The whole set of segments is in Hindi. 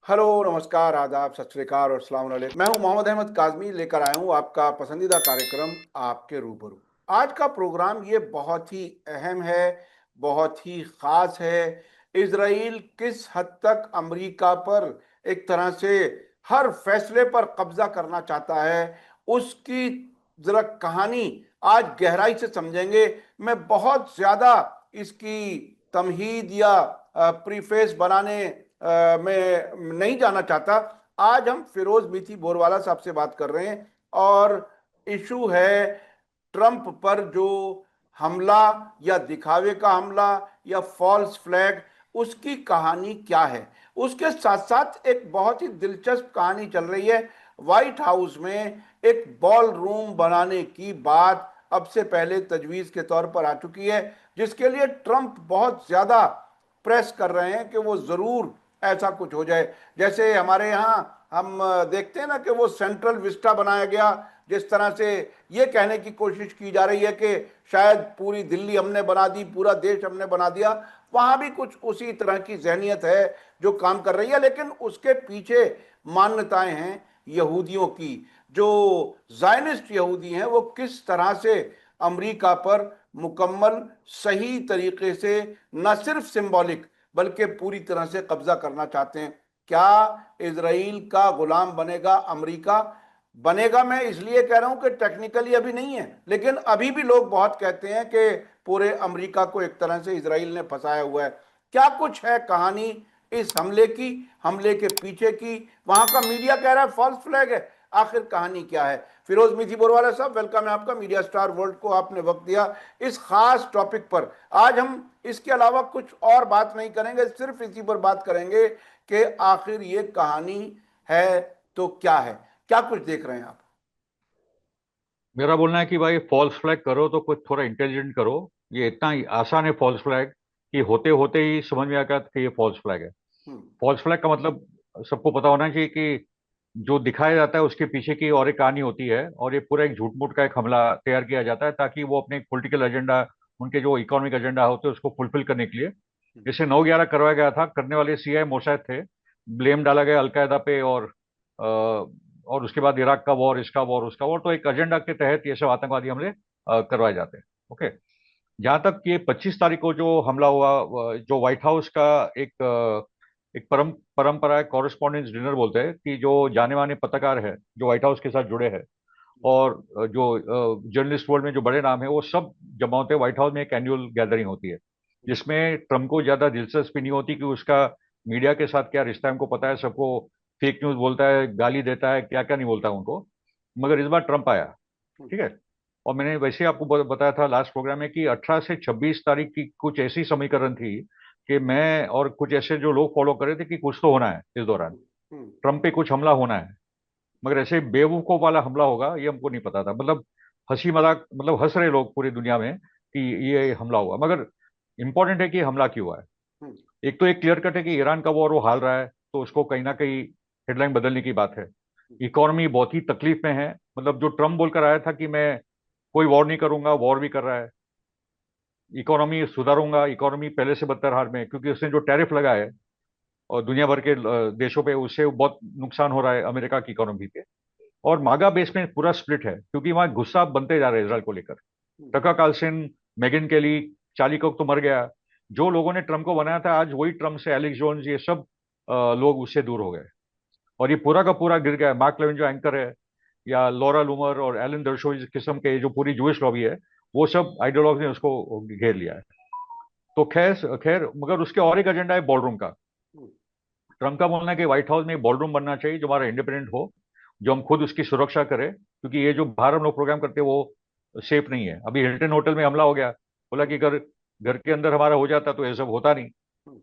हेलो, नमस्कार, आदाब, सत श्री अकाल और अस्सलाम वालेकुम। मैं हूं मोहम्मद अहमद काज़मी, लेकर आया हूं आपका पसंदीदा कार्यक्रम आपके रूबरू। आज का प्रोग्राम ये बहुत ही अहम है, बहुत ही ख़ास है। इजराइल किस हद तक अमेरिका पर एक तरह से हर फैसले पर कब्जा करना चाहता है, उसकी ज़रा कहानी आज गहराई से समझेंगे। मैं बहुत ज़्यादा इसकी तमहीद या प्रीफेस बनाने मैं नहीं जाना चाहता। आज हम फिरोज मीठी बोरवाला साहब से बात कर रहे हैं और इशू है ट्रंप पर जो हमला या दिखावे का हमला या फॉल्स फ्लैग, उसकी कहानी क्या है। उसके साथ साथ एक बहुत ही दिलचस्प कहानी चल रही है। व्हाइट हाउस में एक बॉल रूम बनाने की बात अब से पहले तजवीज के तौर पर आ चुकी है, जिसके लिए ट्रंप बहुत ज्यादा प्रेस कर रहे हैं कि वो जरूर ऐसा कुछ हो जाए। जैसे हमारे यहाँ हम देखते हैं ना कि वो सेंट्रल विस्टा बनाया गया, जिस तरह से ये कहने की कोशिश की जा रही है कि शायद पूरी दिल्ली हमने बना दी, पूरा देश हमने बना दिया। वहां भी कुछ उसी तरह की जहनियत है जो काम कर रही है, लेकिन उसके पीछे मान्यताएं हैं यहूदियों की। जो जायनिस्ट यहूदी हैं वो किस तरह से अमेरिका पर मुकम्मल सही तरीके से न सिर्फ सिंबॉलिक बल्कि पूरी तरह से कब्जा करना चाहते हैं। क्या इजराइल का गुलाम बनेगा अमेरिका? बनेगा, मैं इसलिए कह रहा हूं कि टेक्निकली अभी नहीं है, लेकिन अभी भी लोग बहुत कहते हैं कि पूरे अमेरिका को एक तरह से इजराइल ने फंसाया हुआ है। क्या कुछ है कहानी इस हमले की, हमले के पीछे की? वहां का मीडिया कह रहा है फॉल्स फ्लैग है। आखिर कहानी क्या है? फिरोज मीठी बोरवाला साहब, वेलकम है आपका। मीडिया स्टार वर्ल्ड को आपने वक्त दिया इस खास टॉपिक पर। आज हम इसके अलावा कुछ और बात नहीं करेंगे, सिर्फ इसी पर बात करेंगे कि आखिर ये कहानी है तो क्या है। क्या कुछ देख रहे हैं आप? मेरा बोलना है कि भाई फॉल्स फ्लैग करो तो कुछ थोड़ा इंटेलिजेंट करो। ये इतना ही आसान है फॉल्स फ्लैग कि होते होते ही समझ में आ गया कि ये फॉल्स फ्लैग है। हम्म। फॉल्स फ्लैग का मतलब सबको पता होना चाहिए कि जो दिखाया जाता है उसके पीछे की और एक कहानी होती है, और ये पूरा एक झूठ मूठ का एक हमला तैयार किया जाता है ताकि वो अपने पॉलिटिकल एजेंडा, उनके जो इकोनॉमिक एजेंडा होते हैं उसको फुलफिल करने के लिए। जैसे 9/11 करवाया गया था, करने वाले सीआई मोसाद थे, ब्लेम डाला गया अलकायदा पे, और उसके बाद इराक का वॉर, इसका वॉर, उसका वॉर, तो एक एजेंडा के तहत ये सब आतंकवादी हमले करवाए जाते हैं। ओके। जहां तक ये 25 तारीख को जो हमला हुआ, जो व्हाइट हाउस का एक एक परंपरा है, कॉरेस्पॉन्डेंस डिनर बोलते हैं, कि जो जाने माने पत्रकार है जो व्हाइट हाउस के साथ जुड़े हैं, और जो जर्नलिस्ट वर्ल्ड में जो बड़े नाम है, वो सब जमा होते हैं व्हाइट हाउस में। एक एनुअल गैदरिंग होती है जिसमें ट्रम्प को ज्यादा दिलचस्पी नहीं होती कि उसका मीडिया के साथ क्या रिश्ता है। हमको पता है, सबको फेक न्यूज बोलता है, गाली देता है, क्या क्या नहीं बोलता है उनको। मगर इस बार ट्रम्प आया। ठीक है। और मैंने वैसे ही आपको बताया था लास्ट प्रोग्राम में कि 18 से 26 तारीख की कुछ ऐसी समीकरण थी कि मैं और कुछ ऐसे जो लोग फॉलो कर रहे थे कि कुछ तो होना है इस दौरान, ट्रम्प पे कुछ हमला होना है। मगर ऐसे बेवकूफ वाला हमला होगा ये हमको नहीं पता था। मतलब हंसी मजाक, मतलब हंस रहे लोग पूरी दुनिया में कि ये हमला हुआ। मगर इंपॉर्टेंट है कि हमला क्यों हुआ है। एक तो एक क्लियर कट है कि ईरान का वॉर वो हाल रहा है, तो उसको कहीं ना कहीं हेडलाइन बदलने की बात है। इकोनॉमी बहुत ही तकलीफ में है। मतलब जो ट्रम्प बोलकर आया था कि मैं कोई वॉर नहीं करूंगा, वॉर भी कर रहा है। इकोनॉमी सुधारूंगा, इकोनॉमी पहले से बदतर हाल में है, क्योंकि उसने जो टैरिफ लगाया है और दुनिया भर के देशों पे, उससे बहुत नुकसान हो रहा है अमेरिका की इकोनॉमी पे। और मागा बेस में पूरा स्प्लिट है, क्योंकि वहां गुस्सा बनते जा रहे हैं इसराइल को लेकर। टका कार्लसन, मेगन केली, चार्ली कोक तो मर गया। जो लोगों ने ट्रम्प को बनाया था, आज वही ट्रम्प से एलेक्स जोन्स, ये सब लोग उससे दूर हो गए। और ये पूरा का पूरा गिर गया। मार्क लेविन जो एंकर है, या लॉरा लूमर और एलन दर्शोविज किस्म के जो पूरी जूश लॉबी है, वो सब आइडियोलॉग ने उसको घेर लिया है। तो खैर खैर, मगर उसके और एक एजेंडा है बॉलरूम का। ट्रम्प का बोलना है कि व्हाइट हाउस में एक बॉलरूम बनना चाहिए जो हमारा इंडिपेंडेंट हो, जो हम खुद उसकी सुरक्षा करें, क्योंकि ये जो बाहर हम लोग प्रोग्राम करते हैं वो सेफ नहीं है। अभी हिल्टन होटल में हमला हो गया, बोला कि अगर घर के अंदर हमारा हो जाता तो ये सब होता नहीं।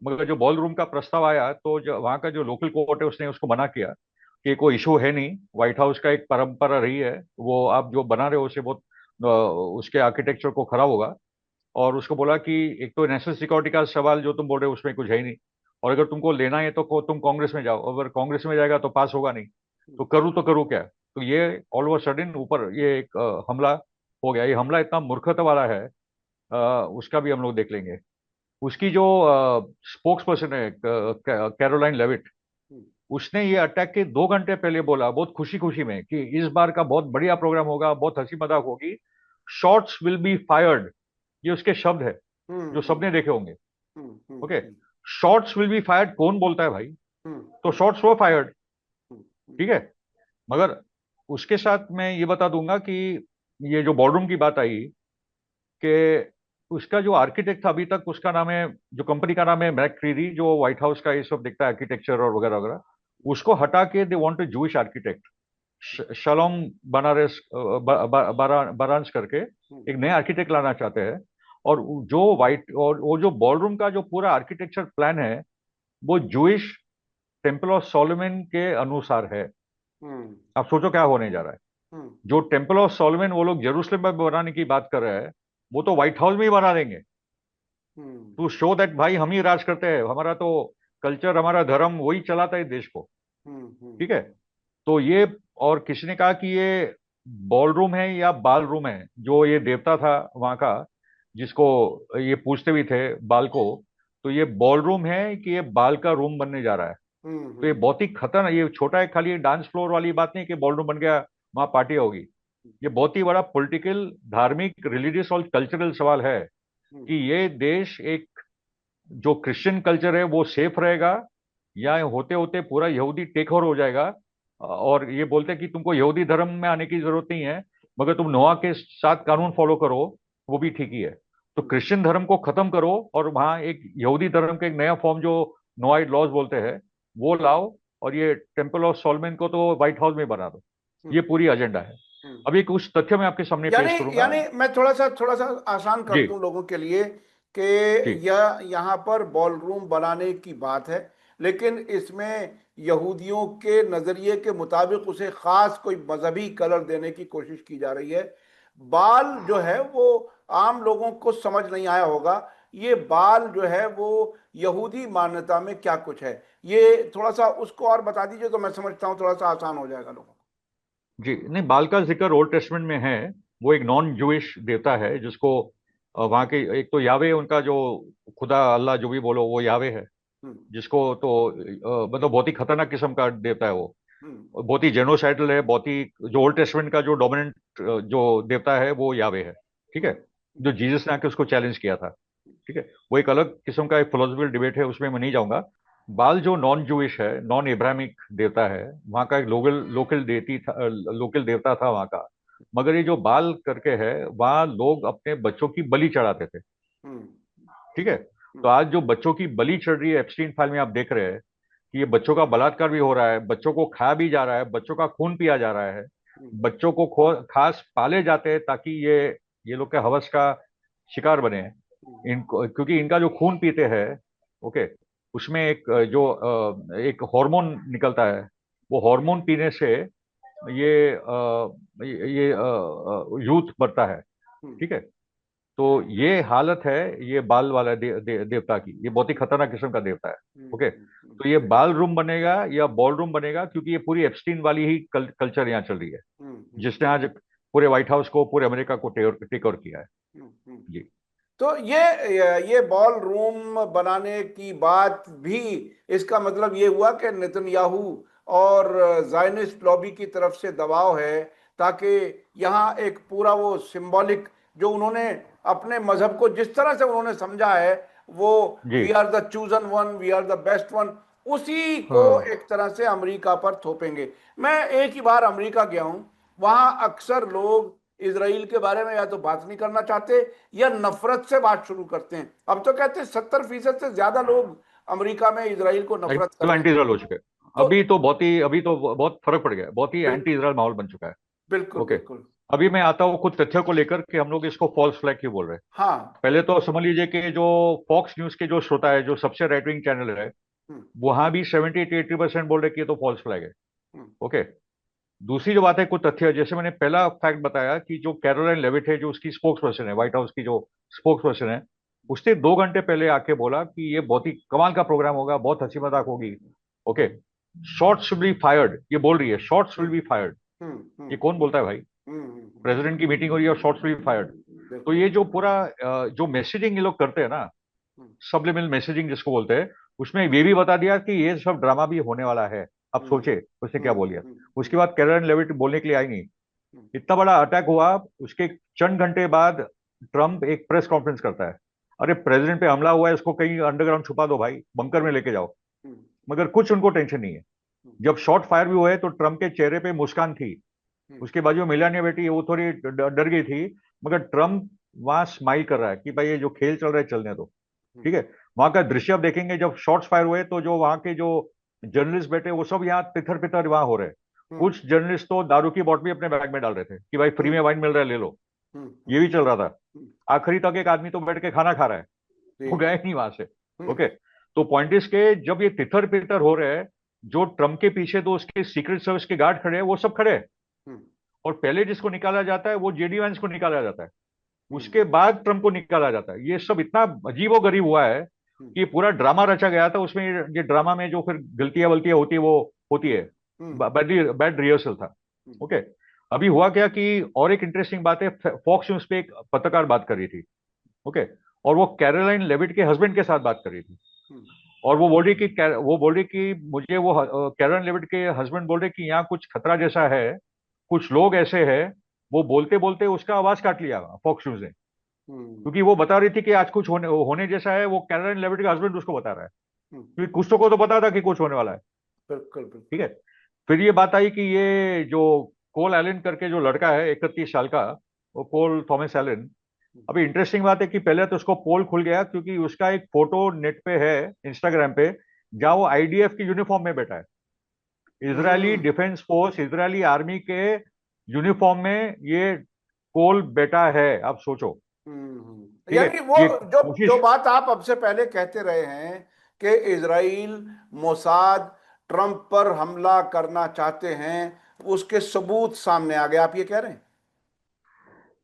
मगर जो बॉल रूम का प्रस्ताव आया, तो जो वहाँ का जो लोकल कोर्ट है उसने उसको मना किया कि कोई इशू है नहीं, व्हाइट हाउस का एक परंपरा रही है, वो आप जो बना रहे हो उससे बहुत उसके आर्किटेक्चर को खराब होगा। और उसको बोला कि एक तो नेशनल सिक्योरिटी का सवाल जो तुम बोल रहे हो उसमें कुछ है ही नहीं, और अगर तुमको लेना है तो तुम कांग्रेस में जाओ, अगर कांग्रेस में जाएगा तो पास होगा नहीं। तो करूँ क्या? तो ये ऑल ओवर सडन ऊपर ये एक हमला हो गया। ये हमला इतना मूर्खता वाला है, उसका भी हम लोग देख लेंगे। उसकी जो स्पोक्स पर्सन है, कैरोलाइन लेविट, उसने ये अटैक के 2 घंटे पहले बोला बहुत खुशी खुशी में कि इस बार का बहुत बढ़िया प्रोग्राम होगा, बहुत हंसी मजाक होगी, शॉट्स विल बी फायर्ड। ये उसके शब्द है हम्म जो हम्म सबने देखे होंगे। Hmm okay, hmm shots will be fired कौन बोलता है भाई? हम्म तो शॉट्स वो फायर्ड। हम्म हम्म ठीक है। मगर उसके साथ मैं ये बता दूंगा कि ये जो बॉर्डरूम की बात आई, कि उसका जो आर्किटेक्ट था अभी तक, उसका नाम है, जो कंपनी का नाम है मैक्रीरी, जो व्हाइट हाउस का ये सब देखता है आर्किटेक्चर और वगैरह वगैरह, उसको हटा के दे want a Jewish architect, Shalom Banaras बारांस करके हम्म एक नए आर्किटेक्ट लाना चाहते हैं। और जो व्हाइट और वो जो बॉलरूम का जो पूरा आर्किटेक्चर प्लान है वो जूइश टेम्पल ऑफ सोलोमन के अनुसार है। हम्म आप सोचो क्या होने जा रहा है। हम्म जो टेम्पल ऑफ सोलोमन वो लोग जेरूसलम में बनाने की बात कर रहे हैं, वो तो व्हाइट हाउस में ही बना देंगे, हम्म टू शो दैट भाई हम ही राज करते हैं, हमारा तो कल्चर, हमारा धर्म वही चलाता है देश को। हम्म ठीक है। तो ये, और किसी ने कहा कि ये बॉल रूम है या बाल रूम है, जो ये देवता था वहां का, जिसको ये पूछते भी थे बाल को, तो ये बॉल रूम है कि ये बाल का रूम बनने जा रहा है। तो ये हम्म बहुत ही खतरनाक, ये छोटा एक खाली डांस फ्लोर वाली बात नहीं कि बॉल रूम बन गया वहां पार्टी होगी। ये बहुत ही बड़ा पॉलिटिकल, धार्मिक, रिलीजियस और कल्चरल सवाल है हम्म कि ये देश एक, जो क्रिश्चियन कल्चर है वो सेफ रहेगा, या होते होते पूरा यहूदी टेक ओवर हो जाएगा। और ये बोलते हैं कि तुमको यहूदी धर्म में आने की जरूरत नहीं है, मगर तुम नोआ के साथ कानून फॉलो करो, वो भी ठीक ही है। तो हम्म क्रिश्चियन धर्म को खत्म करो और वहां एक यहूदी धर्म का एक नया फॉर्म, जो नोआइड लॉज बोलते हैं, वो लाओ, और ये टेम्पल ऑफ सोलोमन को तो व्हाइट हाउस में बना दो। ये हम्म पूरी एजेंडा है। हम्म अभी कुछ तथ्य मैं आपके सामने यानी पेश करूंगा। यानी मैं थोड़ा सा आसान कर जी दूं लोगों के लिए कि जी यह यहाँ पर बॉलरूम बनाने की बात है, लेकिन इसमें यहूदियों के नजरिए के मुताबिक उसे खास कोई मजहबी कलर देने की कोशिश की जा रही है। बाल जो है वो आम लोगों को समझ नहीं आया होगा, ये बाल जो है वो यहूदी मान्यता में क्या कुछ है, ये थोड़ा सा उसको और बता दीजिए तो मैं समझता हूँ थोड़ा सा आसान हो जाएगा लोगों को। जी। नहीं, बाल का जिक्र ओल्ड टेस्टमेंट में है। वो एक नॉन जूइश देवता है जिसको वहाँ के, एक तो यावे उनका जो खुदा, अल्लाह जो भी बोलो, वो यावे है। हम्म जिसको तो मतलब बहुत ही खतरनाक किस्म का देवता है वो। हम्म और बहुत ही जेनोसाइडल है, बहुत ही, जो ओल्ड टेस्टमेंट का जो डोमिनेंट जो देवता है वो यावे है। ठीक है। हम्म जो जीसस ने आके उसको चैलेंज किया था। ठीक है। वो एक अलग किस्म का एक फिलोसफिकल डिबेट है, उसमें मैं नहीं जाऊंगा। बाल जो नॉन जूइश है, नॉन इब्राहिमिक देवता है, वहाँ का एक लोकल लोकल देती था, लोकल देवता था वहाँ का। मगर ये जो बाल करके है, वहाँ लोग अपने बच्चों की बलि चढ़ाते थे। हम्म ठीक है। तो हम्म आज जो बच्चों की बलि चढ़ रही है एप्स्टीन फाइल में, आप देख रहे हैं कि ये बच्चों का बलात्कार भी हो रहा है, बच्चों को खाया भी जा रहा है, बच्चों का खून पिया जा रहा है। हम्म बच्चों को खास पाले जाते हैं ताकि ये लोग के हवस का शिकार बने। हम्म इनको, क्योंकि इनका जो खून पीते हैं, ओके, उसमें एक एक हार्मोन निकलता है। वो हार्मोन पीने से ये यूथ बढ़ता है। हम्म ठीक है। तो ये हालत है, ये बाल वाला देवता की, ये बहुत ही खतरनाक किस्म का देवता है। ओके। तो ये बाल रूम बनेगा या बॉल रूम बनेगा, क्योंकि ये पूरी एप्स्टीन वाली ही कल्चर यहाँ चल रही है, हम्म जिसने आज पूरे व्हाइट हाउस को, पूरे अमेरिका को टेक ओवर किया है। हम्म। जी तो ये बॉल रूम बनाने की बात भी, इसका मतलब ये हुआ कि नेतन्याहू और जायनिस्ट लॉबी की तरफ से दबाव है ताकि यहाँ एक पूरा वो सिंबॉलिक, जो उन्होंने अपने मजहब को जिस तरह से उन्होंने समझा है, वो जी। We are the chosen one, we are the best one, उसी को हाँ एक तरह से अमेरिका पर थोपेंगे। मैं एक ही बार अमेरिका गया हूं, वहां अक्सर लोग इसराइल के बारे में या तो बात नहीं करना चाहते या नफरत से बात शुरू करते हैं। अब तो कहते हैं 70% से ज्यादा लोग अमेरिका में इसराइल को नफरत एकदम करते हैं। एंटी इसराइल हो चुके हैं। तो अभी तो बहुत फर्क पड़ गया है, बहुत ही एंटी बिल्कुल इसराइल माहौल बन चुका है। बिल्कुल ओके। बिल्कुल। अभी मैं आता हूँ खुद तथ्य को लेकर कि हम लोग इसको फॉल्स फ्लैग क्यों बोल रहे हैं। हाँ। पहले तो समझ लीजिए कि जो फॉक्स न्यूज के जो श्रोता है, जो सबसे राइट विंग चैनल है, हम्म वहां भी 70 से 80% बोल रहे कि ये तो फॉल्स फ्लैग है। हम्म ओके। दूसरी जो बात है, कुछ तथ्य, जैसे मैंने पहला फैक्ट बताया कि जो कैरोलाइन लेविट है, जो उसकी स्पोक्स पर्सन है, व्हाइट हाउस की जो स्पोक्स पर्सन है, उसने 2 घंटे पहले आके बोला कि ये बहुत ही कमाल का प्रोग्राम होगा, बहुत हंसी मजाक होगी। Okay. Shots will be fired, ये बोल रही है, shots will hmm be fired. ये कौन बोलता है भाई? हम्म। प्रेसिडेंट की मीटिंग हो रही है और शॉट्स विल बी फायर्ड। तो बिल्कुल। ये जो पूरा जो मैसेजिंग ये लोग करते हैं ना, हम्म सबलिमिनल मैसेजिंग जिसको बोलते हैं, उसमें ये भी बता दिया कि ये सब ड्रामा भी होने वाला है। आप हम्म, सोचे उसने क्या बोल दिया। हम्म, उसके बाद कैरोलिन लेविट बोलने के लिए आई नहीं। हम्म, इतना बड़ा अटैक हुआ, उसके चंद घंटे बाद ट्रम्प एक प्रेस कॉन्फ्रेंस करता है। अरे प्रेसिडेंट पे हमला हुआ है, इसको कहीं अंडरग्राउंड छुपा दो भाई, बंकर में लेके जाओ। हम्म, मगर कुछ उनको टेंशन नहीं है। हम्म, जब शॉट फायर भी हुए तो ट्रम्प के चेहरे पे मुस्कान थी। हम्म, उसके बाजू में मेलानिया बेटी, वो थोड़ी डर गई थी, मगर ट्रम्प वहां स्माइल कर रहा है कि भाई ये जो खेल चल रहा है चलने दो। हम्म, ठीक है। वहां का दृश्य आप देखेंगे, जब शॉट्स फायर हुए तो जो वहां के जो जर्नलिस्ट बैठे वो सब यहाँ तितर पितर वहां हो रहे हैं। हम्म, कुछ जर्नलिस्ट तो दारू की बोतल भी अपने बैग में डाल रहे थे कि भाई फ्री हम्म, में वाइन मिल रहा है ले लो। हम्म, ये भी चल रहा था। हम्म, आखिरी तक एक आदमी तो बैठ के खाना खा रहा है, जी, वो गए नहीं वहां से। हम्म, ओके। तो पॉइंट इज के जब ये तितर पितर हो रहे हैं, जो ट्रम्प के पीछे तो उसके सीक्रेट सर्विस के गार्ड खड़े हैं, वो सब खड़े हैं। हम्म, और पहले जिसको निकाला जाता है वो जेडी वैंस को निकाला जाता है। हम्म, उसके बाद ट्रम्प को निकाला जाता है। ये सब इतना अजीबो गरीब हुआ है हम्म, कि ये पूरा ड्रामा रचा गया था। उसमें ये ड्रामा में जो फिर गलतियां वलतियां होती है वो होती हम्म, है। हम्म, बैड बैड रिहर्सल था। हम्म, ओके। अभी हुआ क्या कि और एक इंटरेस्टिंग बात है, फॉक्स न्यूज पे एक पत्रकार बात कर रही थी। ओके। और वो कैरोलाइन लेविट के हस्बैंड के साथ बात कर रही थी। हम्म, और वो बोल रही कि मुझे वो कैरोलाइन लेविट के हस्बैंड बोल रहे कि यहाँ कुछ खतरा जैसा है, कुछ लोग ऐसे हैं। वो बोलते बोलते उसका आवाज काट लिया फॉक्स न्यूज ने, हम्म, क्योंकि वो बता रही थी कि आज कुछ होने जैसा है। वो कैरोलाइन लेविट का हस्बैंड उसको बता रहा है, हम्म, क्योंकि कुछ को तो पता था कि कुछ होने वाला है। बिल्कुल ठीक बिल्कुल, है। फिर ये बात आई कि ये जो कोल एलन करके जो लड़का है 31 साल का, वो पोल थॉमस एलन। हम्म, अभी इंटरेस्टिंग बात है कि पहले तो उसको पोल खुल गया क्योंकि उसका एक फोटो नेट पे है, इंस्टाग्राम पे, जहां वो आईडीएफ की यूनिफॉर्म में बैठा है। इजरायली हम्म, डिफेंस फोर्स, इजरायली आर्मी के यूनिफॉर्म में ये कोल बैठा है, आप सोचो। ठीक है। यानी वो ये जो जो कोशिश। बात आप अब से पहले कहते रहे हैं कि इजराइल मोसाद ट्रंप पर हमला करना चाहते हैं, उसके सबूत सामने आ गए, आप ये कह रहे हैं?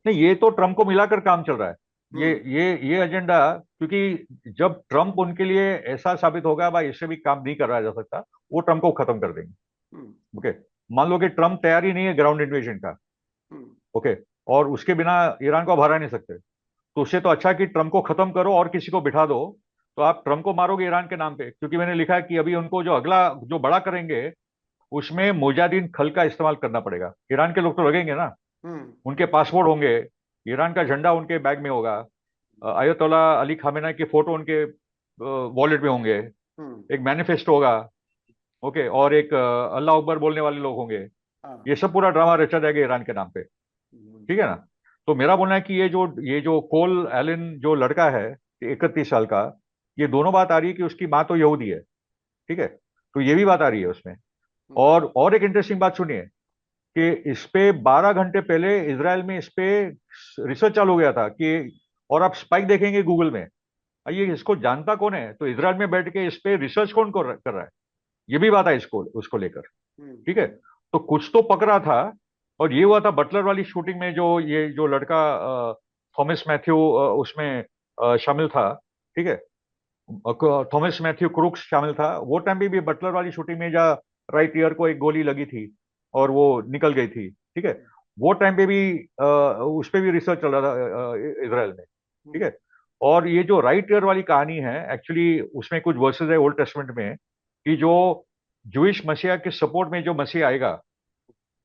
नहीं, ये तो ट्रम्प को मिलाकर काम चल रहा है। ये हम्म, ये एजेंडा, क्योंकि जब ट्रम्प उनके लिए ऐसा साबित होगा भाई इससे भी काम नहीं करा जा सकता, वो ट्रम्प को खत्म कर देंगे। हम्म, ओके। मान लो कि ट्रम्प तैयार ही नहीं है ग्राउंड इन्वेजन का। हम्म, ओके। और उसके बिना ईरान को आप हरा नहीं सकते। तो उससे तो अच्छा कि ट्रम्प को खत्म करो और किसी को बिठा दो। तो आप ट्रम्प को मारोगे ईरान के नाम पे, क्योंकि मैंने लिखा है कि अभी उनको जो अगला जो बड़ा करेंगे उसमें मुजाहिदीन खल का इस्तेमाल करना पड़ेगा। ईरान के लोग तो लगेंगे ना, हम्म, उनके पासपोर्ट होंगे, ईरान का झंडा उनके बैग में होगा, अयतोला अली खामेनी के फोटो उनके वॉलेट में होंगे, हम्म, एक मैनिफेस्टो होगा। ओके। और एक अल्लाह अकबर बोलने वाले लोग होंगे। हाँ, ये सब पूरा ड्रामा रचा जाएगा ईरान के नाम पे। हम्म, ठीक है ना। तो मेरा बोलना है कि ये जो कोल एलन जो लड़का है 31 साल का, ये दोनों बात आ रही है कि उसकी माँ तो यहूदी है। ठीक है। तो ये भी बात आ रही है उसमें। हम्म, और एक इंटरेस्टिंग बात सुनिए कि इस पे 12 घंटे पहले इसराइल में इस पे रिसर्च चालू हो गया था कि, और आप स्पाइक देखेंगे गूगल में, ये इसको जानता कौन है, तो इसराइल में बैठ के इस पे रिसर्च कौन कर रहा है, ये भी बात है इसको उसको लेकर। हम्म, ठीक है। तो कुछ तो पकड़ा था। और ये हुआ था बटलर वाली शूटिंग में, जो ये जो लड़का थॉमस मैथ्यू उसमें शामिल था। ठीक है। थॉमस मैथ्यू क्रूक्स शामिल था वो टाइम भी बटलर वाली शूटिंग में, जहाँ राइट ईयर को एक गोली लगी थी और वो निकल गई थी। ठीक है। वो टाइम पे भी उस पे भी रिसर्च चल रहा था इसराइल में। ठीक हम्म, है। और ये जो राइट ईयर वाली कहानी है, एक्चुअली उसमें कुछ वर्सेस है ओल्ड टेस्टमेंट में कि जो जूइश मसीहा के सपोर्ट में जो मसीह आएगा।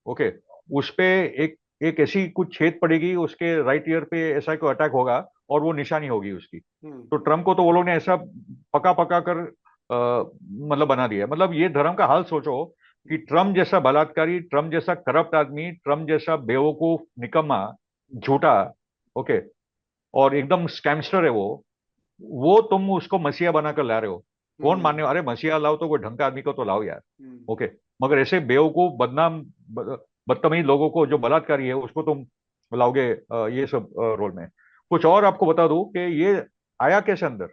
ओके। उस पे एक एक ऐसी कुछ छेद पड़ेगी उसके राइट ईयर पे, ऐसा कोई अटैक होगा और वो निशानी होगी उसकी। तो ट्रम्प को तो वो लोग ने ऐसा पका पका कर मतलब बना दिया। मतलब ये धर्म का हाल सोचो कि ट्रम्प जैसा बलात्कारी, ट्रम्प जैसा करप्ट आदमी, ट्रम्प जैसा बेवकूफ निकम्मा झूठा। ओके। और एकदम स्कैमस्टर है वो तुम उसको मसीहा बनाकर ला रहे हो। कौन हम्म, मानने, अरे मसीहा लाओ तो कोई ढंग का आदमी को तो लाओ यार। हम्म, ओके। मगर ऐसे बेवकूफ बदनाम बदतमीज लोगों को जो बलात्कारी है उसको तुम लाओगे ये सब रोल में। कुछ और आपको बता दूं कि ये आया कैसे अंदर,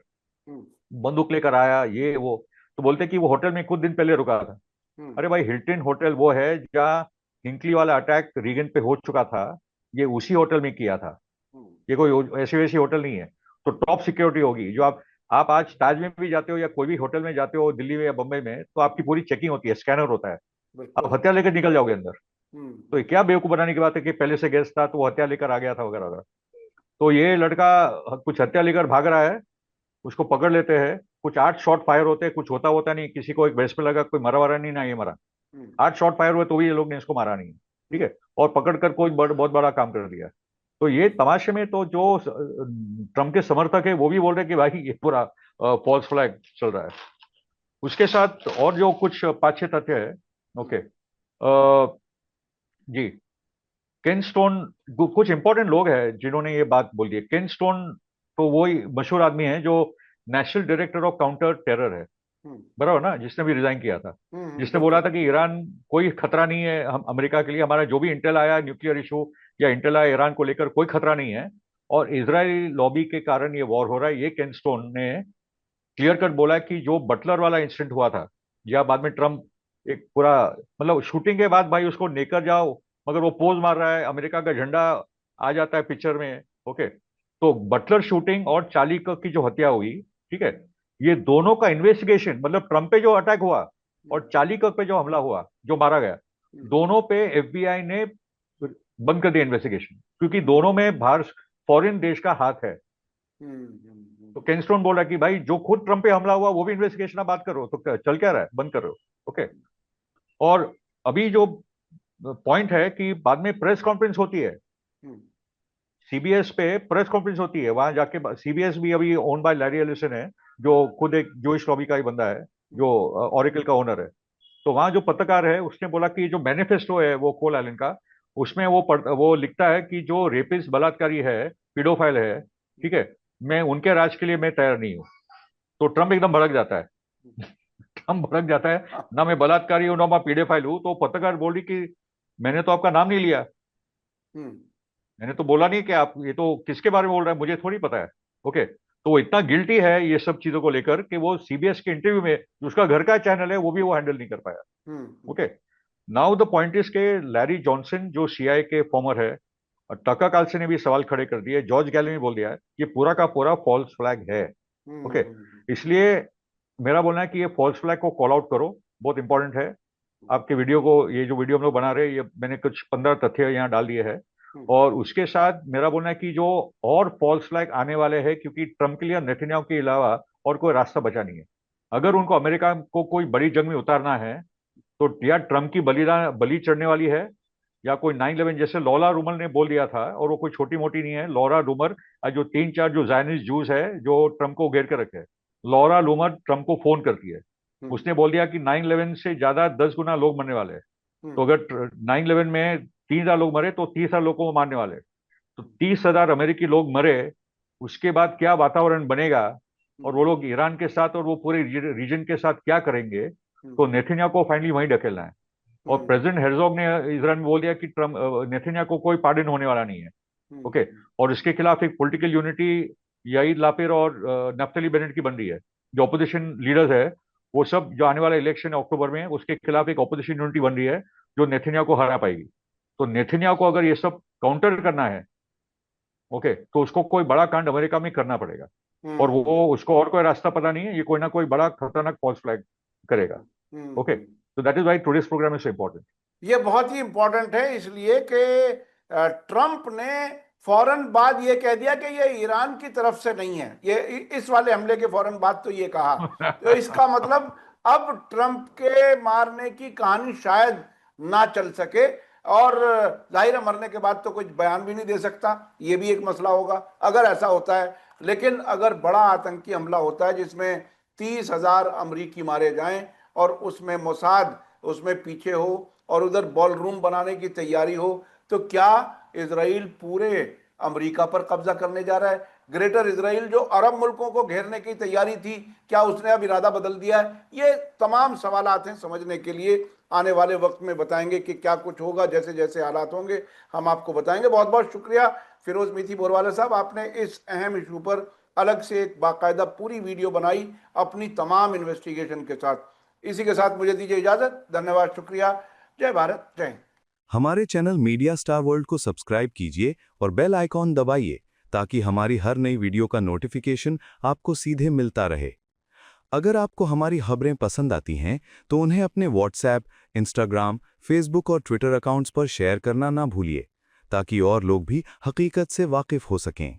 हम्म, बंदूक लेकर आया ये वो। तो बोलते कि वो होटल में कुछ दिन पहले रुका था। हम्म, अरे भाई, हिल्टन होटल वो है जहाँ हिंकली वाला अटैक रीगन पे हो चुका था, ये उसी होटल में किया था। हम्म, ये कोई ऐसी वैसी होटल नहीं है। तो टॉप सिक्योरिटी होगी। जो आप आज ताज में भी जाते हो या कोई भी होटल में जाते हो दिल्ली में या बम्बई में, तो आपकी पूरी चेकिंग होती है, स्कैनर होता है। आप बिल्कुल, हथियार लेकर निकल जाओगे अंदर। हम्म, तो ये क्या बेवकूफ बनाने की बात है कि पहले से गेस्ट था तो वो हथियार लेकर आ गया था वगैरह वगैरह। तो ये लड़का कुछ हथियार लेकर भाग रहा है, उसको पकड़ लेते हैं। कुछ 8 शॉट फायर होते, कुछ होता नहीं, किसी को एक बेस पे लगा, कोई मरा वरा नहीं, ना ये मरा। हम्म, 8 शॉट फायर हुए तो भी ये लोग ने इसको मारा नहीं, ठीक हम्म, है। और पकड़कर कोई बहुत बड़ा काम कर दिया। तो ये तमाशे में तो जो ट्रम्प के समर्थक है वो भी बोल रहे हैं कि भाई ये पूरा फॉल्स फ्लैग चल रहा है। उसके साथ और जो कुछ 5-6 तथ्य है। हम्म, ओके। जी। केन स्टोन, कुछ इंपॉर्टेंट लोग हैं जिन्होंने ये बात बोली है। केन स्टोन तो वही मशहूर आदमी है जो national director of counter terror है, हम्म, बराबर ना, जिसने भी रिजाइन किया था। जिसने बोला बिल्कुल। था कि ईरान कोई खतरा नहीं है हम अमेरिका के लिए, हमारा जो भी इंटेल आया न्यूक्लियर इशू या इंटेल आया ईरान को लेकर कोई खतरा नहीं है, और इजरायली लॉबी के कारण ये वॉर हो रहा है। ये केन स्टोन ने क्लियर कट बोला है कि जो बटलर वाला इंसिडेंट हुआ था, या बाद में ट्रम्प एक पूरा, मतलब शूटिंग के बाद भाई उसको लेकर जाओ, मगर वो पोज मार रहा है, अमेरिका का झंडा आ जाता है पिक्चर में। ओके। तो बटलर शूटिंग और चार्ली कर्क की जो हत्या हुई, ठीक है, ये दोनों का इन्वेस्टिगेशन, मतलब ट्रम्प पे जो अटैक हुआ हम्म, और चार्ली कर्क पे जो हमला हुआ, जो मारा गया, हम्म, दोनों पे एफबीआई ने बंद कर दिया इन्वेस्टिगेशन, क्योंकि हम्म, दोनों में बाहर फॉरेन देश का हाथ है। हम्म, तो केनस्टोन बोल रहा है कि भाई जो खुद ट्रम्प पे हमला हुआ वो भी इन्वेस्टिगेशन आप बात करो, तो चल क्या रहा है, बंद कर रहे हो। ओके। और अभी जो पॉइंट है कि बाद में प्रेस कॉन्फ्रेंस होती है, हम्म, सीबीएस पे प्रेस कॉन्फ्रेंस होती है, वहां जाके, सीबीएस भी अभी ओन बाय लैरी एलिसन है, जो खुद एक जोइश लॉबी का ही बंदा है, जो ओरेकल का ओनर है। तो वहां जो पत्रकार है उसने बोला कि जो मैनिफेस्टो है वो कोल आइलैंड का, उसमें वो लिखता है कि जो रेपिस्ट बलात्कारी है, पीडोफाइल है, ठीक है, मैं उनके राज के लिए मैं तैयार नहीं हूँ। तो ट्रम्प एकदम भड़क जाता है। ट्रम्प भड़क जाता है, हाँ, ना मैं बलात्कारी हूँ ना मैं पीडोफाइल हूँ। तो पत्रकार बोल रही कि मैंने तो आपका नाम नहीं लिया, हम्म, मैंने तो बोला नहीं कि आप ये तो किसके बारे में बोल रहे हैं, मुझे थोड़ी पता है। ओके। तो वो इतना गिल्टी है ये सब चीजों को लेकर कि वो सीबीएस के इंटरव्यू में, जो उसका घर का चैनल है, वो भी वो हैंडल नहीं कर पाया। Hmm, okay. Now the point is के लैरी जॉनसन जो सीआईए के फॉर्मर है, और टका कार्लसन ने भी सवाल खड़े कर दिए, जॉर्ज गैली ने बोल दिया है कि पूरा का पूरा फॉल्स फ्लैग है। ओके। इसलिए मेरा बोलना है कि ये फॉल्स फ्लैग को कॉल आउट करो, बहुत इंपॉर्टेंट है। आपके वीडियो को, ये जो वीडियो हम लोग बना रहे हैं, ये मैंने कुछ 15 तथ्य यहाँ डाल दिए हैं। और उसके साथ मेरा बोलना है कि जो और फॉल्स फ्लैग आने वाले हैं, क्योंकि ट्रम्प के लिए नेतन्याहू के अलावा और कोई रास्ता बचा नहीं है। अगर उनको अमेरिका को कोई बड़ी जंग में उतारना है, तो या ट्रम्प की बलि चढ़ने वाली है, या कोई 9/11 जैसे लॉरा रूमर ने बोल दिया था, और वो कोई छोटी मोटी नहीं है, लॉरा रूमर, जो 3-4 जो जायनिस्ट जूस है जो ट्रम्प को घेर कर रखे हैं, लॉरा रूमर ट्रम्प को फोन करती है। उसने बोल दिया कि 9/11 से ज्यादा 10 गुना लोग मरने वाले हैं। तो अगर 9/11 में 3,000 लोग मरे तो 30,000 लोगों को मारने वाले हैं। तो 30,000 अमेरिकी लोग मरे, उसके बाद क्या वातावरण बनेगा, और वो लोग ईरान के साथ और वो पूरे रीजन के साथ क्या करेंगे। तो नेतन्याहू को फाइनली वहीं ढकेलना है। और प्रेसिडेंट हेrzog ने इजराइल में बोल दिया कि ट्रम्प, नेतन्याहू को कोई पार्डन होने वाला नहीं है। ओके। और इसके खिलाफ एक पॉलिटिकल यूनिटी याइर लापिड और नफ्तली बेनेट की बन रही है, जो ऑपोजिशन लीडर्स है। वो सब जो आने वाला इलेक्शन है अक्टूबर में, उसके खिलाफ एक ऑपोजिशन यूनिटी बन रही है जो नेतन्याहू को हरा पाएगी। तो नेतन्याहू को अगर ये सब काउंटर करना है, ओके, तो उसको कोई बड़ा कांड अमेरिका में करना पड़ेगा। और वो, उसको और कोई रास्ता पता नहीं है, ये कोई ना कोई बड़ा खतरनाक फॉल्स फ्लैग करेगा। ओके। तो that is why today's programme is important. ये बहुत ही इंपॉर्टेंट है, इसलिए कि ट्रंप ने फौरन बाद ये कह दिया कि ये ईरान की तरफ से नहीं है, ये इस वाले हमले के फौरन बाद तो ये कहा। तो इसका मतलब अब ट्रंप के मारने की कहानी शायद ना चल सके, और जाहिर है मरने के बाद तो कुछ बयान भी नहीं दे सकता, ये भी एक मसला होगा अगर ऐसा होता है। लेकिन अगर बड़ा आतंकी हमला होता है जिसमें 30,000 अमरीकी मारे जाएं, और उसमें मोसाद उसमें पीछे हो, और उधर बॉल रूम बनाने की तैयारी हो, तो क्या इसराइल पूरे अमेरिका पर कब्जा करने जा रहा है? ग्रेटर इसराइल जो अरब मुल्कों को घेरने की तैयारी थी, क्या उसने अब इरादा बदल दिया है? ये तमाम सवालात हैं समझने के लिए। आने वाले वक्त में बताएंगे कि क्या कुछ होगा, जैसे जैसे हालात होंगे हम आपको बताएंगे। बहुत बहुत शुक्रिया फिरोज मीठी बोरवाला साहब, आपने इस अहम इशू पर अलग से एक बाकायदा पूरी वीडियो बनाई अपनी तमाम इन्वेस्टिगेशन के साथ। इसी के साथ मुझे दीजिए इजाजत। धन्यवाद, शुक्रिया। जय भारत, जय हिंद। हमारे चैनल मीडिया स्टार वर्ल्ड को सब्सक्राइब कीजिए और बेल आइकॉन दबाइए ताकि हमारी हर नई वीडियो का नोटिफिकेशन आपको सीधे मिलता रहे। अगर आपको हमारी खबरें पसंद आती हैं तो उन्हें अपने व्हाट्सएप, इंस्टाग्राम, फेसबुक और ट्विटर अकाउंट्स पर शेयर करना ना भूलिए ताकि और लोग भी हकीकत से वाकिफ हो सकें।